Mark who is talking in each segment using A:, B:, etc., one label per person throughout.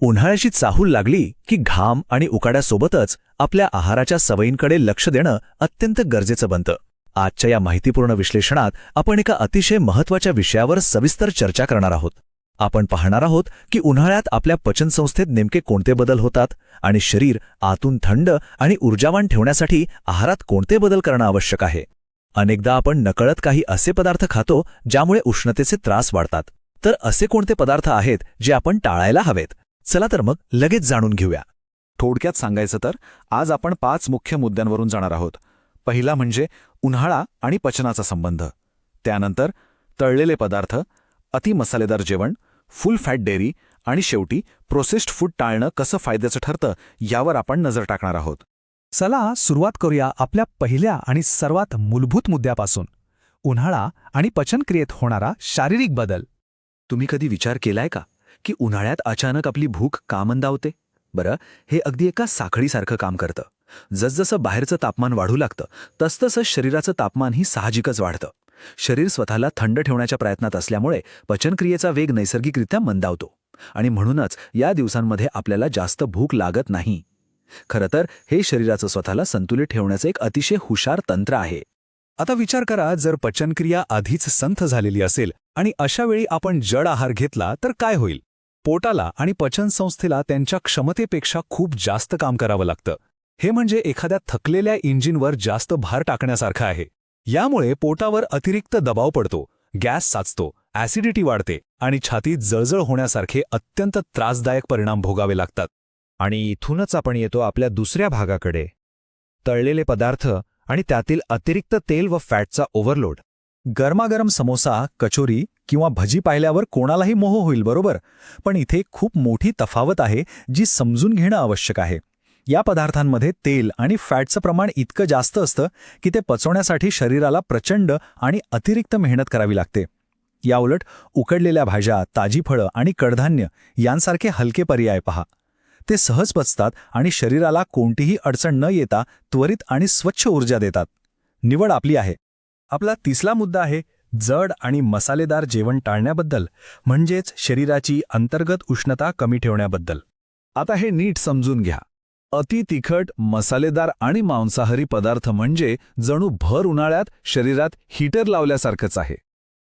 A: उन्हाळ्याची चाहूल लागली की घाम आणि उकाड्यासोबतच आपल्या आहाराच्या सवयींकडे लक्ष देणं अत्यंत गरजेचं बनतं. आजच्या या माहितीपूर्ण विश्लेषणात आपण एका अतिशय महत्त्वाच्या विषयावर सविस्तर चर्चा करणार आहोत. आपण पाहणार आहोत की उन्हाळ्यात आपल्या पचनसंस्थेत नेमके कोणते बदल होतात आणि शरीर आतून थंड आणि ऊर्जावान ठेवण्यासाठी आहारात कोणते बदल करणं आवश्यक आहे. अनेकदा आपण नकळत काही असे पदार्थ खातो ज्यामुळे उष्णतेचे त्रास वाढतात. तर असे कोणते पदार्थ आहेत जे आपण टाळायला हवेत? चला तर मग लगेच जाणून घेऊया.
B: थोडक्यात सांगायचं तर आज आपण 5 मुख्य मुद्द्यांवरून जाणार आहोत. पहिला म्हणजे उन्हाळा आणि पचनाचा संबंध, त्यानंतर तळलेले पदार्थ, अति मसालेदार जेवण, फुल फॅट डेअरी आणि शेवटी प्रोसेस्ड फूड टाळणं कसं फायद्याचं ठरतं यावर आपण नजर टाकणार आहोत.
C: चला सुरुवात करूया आपल्या पहिल्या आणि सर्वात मूलभूत मुद्द्यापासून, उन्हाळा आणि पचनक्रियेत होणारा शारीरिक बदल.
B: तुम्ही कधी विचार केलाय का की उन्हाळ्यात अचानक आपली भूक का मंदावते? बरं, हे अगदी एका साखळीसारखं काम करतं. जसजसं बाहेरचं तापमान वाढू लागतं तसतसं शरीराचं तापमानही साहजिकच वाढतं. शरीर स्वतःला थंड ठेवण्याच्या प्रयत्नात असल्यामुळे पचनक्रियेचा वेग नैसर्गिकरित्या मंदावतो आणि म्हणूनच या दिवसांमध्ये आपल्याला जास्त भूक लागत नाही. खरं तर हे शरीराचं स्वतःला संतुलित ठेवण्याचं एक अतिशय हुशार तंत्र आहे.
C: आता विचार करा, जर पचनक्रिया आधीच संथ झालेली असेल आणि अशावेळी आपण जड आहार घेतला तर काय होईल? पोटाला आणि पचनसंस्थेला त्यांच्या क्षमतेपेक्षा खूप जास्त काम करावं लागतं. हे म्हणजे एखाद्या थकलेल्या इंजिनवर जास्त भार टाकण्यासारखं आहे. यामुळे पोटावर अतिरिक्त दबाव पडतो, गॅस साचतो, ॲसिडिटी वाढते आणि छातीत जळजळ होण्यासारखे अत्यंत त्रासदायक परिणाम भोगावे लागतात.
D: आणि इथूनच आपण येतो आपल्या दुसऱ्या भागाकडे, तळलेले पदार्थ आणि त्यातील अतिरिक्त तेल व फॅटचा ओव्हरलोड.
C: गरमागरम समोसा, कचोरी किंवा भजी पाहिल्यावर कोणालाही मोह होईल, बरोबर? पण इथे खूप मोठी तफावत आहे जी समजून घेणं आवश्यक आहे. या पदार्थांमध्ये तेल आणि फॅटचं प्रमाण इतकं जास्त असतं की ते पचवण्यासाठी शरीराला प्रचंड आणि अतिरिक्त मेहनत करावी लागते. याउलट उकडलेल्या भाज्या, ताजी फळं आणि कडधान्य यांसारखे हलके पर्याय पहा. ते सहज पचतात आणि शरीराला कोणतीही अडचण न येता त्वरित आणि स्वच्छ ऊर्जा देतात. निवड आपली आहे. आपला तिसरा मुद्दा आहे जड आणि मसालेदार जेवण टाळण्याबद्दल, म्हणजेच शरीराची अंतर्गत उष्णता कमी ठेवण्याबद्दल.
B: आता हे नीट समजून घ्या. अति तिखट, मसालेदार आणि मांसाहारी पदार्थ म्हणजे जणू भर उन्हाळ्यात शरीरात हीटर लावल्यासारखंच आहे.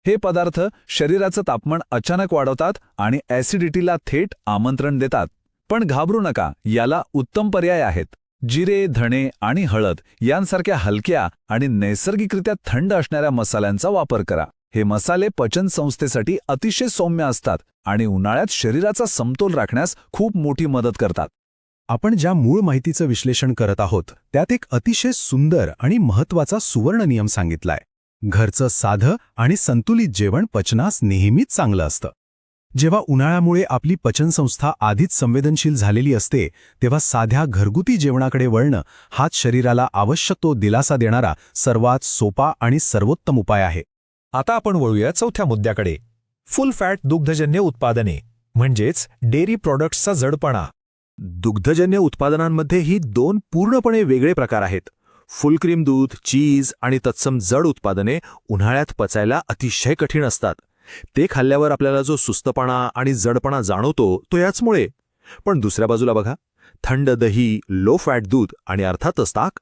B: हे पदार्थ शरीराचं तापमान अचानक वाढवतात आणि ॲसिडिटीला थेट आमंत्रण देतात. पण घाबरू नका, याला उत्तम पर्याय आहेत. जिरे, धणे आणि हळद यांसारख्या हलक्या आणि नैसर्गिकरित्या थंड असणाऱ्या मसाल्यांचा वापर करा. हे मसाले पचनसंस्थेसाठी अतिशय सौम्य असतात आणि उन्हाळ्यात शरीराचा समतोल राखण्यास खूप मोठी मदत करतात.
C: आपण ज्या मूळ माहितीचं विश्लेषण करत आहोत त्यात एक अतिशय सुंदर आणि महत्त्वाचा सुवर्ण नियम सांगितलाय. घरचं साधं आणि संतुलित जेवण पचनास नेहमीच चांगलं असतं. जेव्हा उन्हाळ्यामुळे आपली पचनसंस्था आधीच संवेदनशील झालेली असते तेव्हा साध्या घरगुती जेवणाकडे वळणं हाच शरीराला आवश्यक तो दिलासा देणारा सर्वात सोपा आणि सर्वोत्तम उपाय आहे.
D: आता आपण वळूया चौथ्या मुद्द्याकडे, फुल फॅट दुग्धजन्य उत्पादने म्हणजेच डेअरी प्रॉडक्ट्सचा जडपणा.
B: दुग्धजन्य उत्पादनांमध्ये ही 2 पूर्णपणे वेगळे प्रकार आहेत. फुल क्रीम दूध, चीज आणि तत्सम जड उत्पादने उन्हाळ्यात पचायला अतिशय कठीण असतात. ते खाल्ल्यावर आपल्याला जो सुस्तपणा आणि जडपणा जाणवतो तो याचमुळे. पण दुसऱ्या बाजूला बघा, थंड दही, लो फॅट दूध आणि अर्थातच ताक.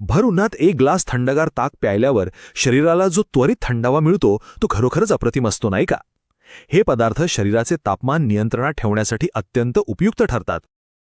B: भर उन्हात 1 ग्लास थंडगार ताक प्यायल्यावर शरीराला जो त्वरित थंडावा मिळतो तो खरोखरच अप्रतिम असतो, नाही का? हे पदार्थ शरीराचे तापमान नियंत्रणात ठेवण्यासाठी अत्यंत उपयुक्त ठरतात.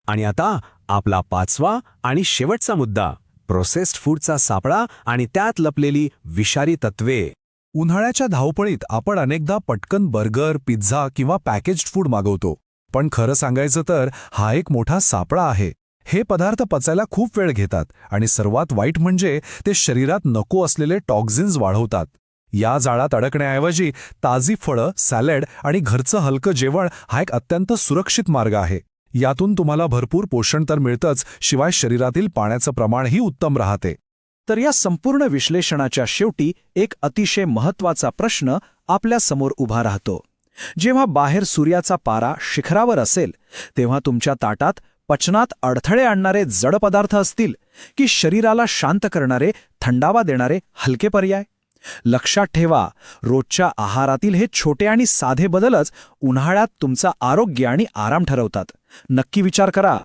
C: आणि आता आपला 5वा आणि शेवटचा मुद्दा, प्रोसेस्ड फूडचा सापळा आणि त्यात लपलेली विषारी तत्वे. उन्हाळ्याच्या धावपळीत आपण अनेकदा पटकन बर्गर, पिझ्झा किंवा पॅकेज्ड फूड मागवतो. पण खरं सांगायचं तर हा एक मोठा सापळा आहे. हे पदार्थ पचायला खूप वेळ घेतात आणि सर्वात वाईट म्हणजे ते शरीरात नको असलेले टॉक्झिन्स वाढवतात. या जाळात अडकण्याऐवजी ताजी फळं, सॅलड आणि घरचं हलकं जेवण हा एक अत्यंत सुरक्षित मार्ग आहे. यातून तुम्हाला भरपूर पोषण तर मिळतंच, शिवाय शरीरातील पाण्याचं प्रमाणही उत्तम राहते. तर या संपूर्ण विश्लेषणाच्या शेवटी एक अतिशय महत्त्वाचा प्रश्न आपल्यासमोर उभा राहतो. जेव्हा बाहेर सूर्याचा पारा शिखरावर असेल तेव्हा तुमच्या ताटात पचनात अडथळे आणणारे जड पदार्थ असतील की शरीराला शांत करणारे, थंडावा देणारे हलके पर्याय? लक्षात ठेवा, रोजच्या आहारातील हे छोटे आणि साधे बदलच उन्हाळ्यात तुमचा आरोग्य आणि आराम ठरवतात
B: नक्की विचार करा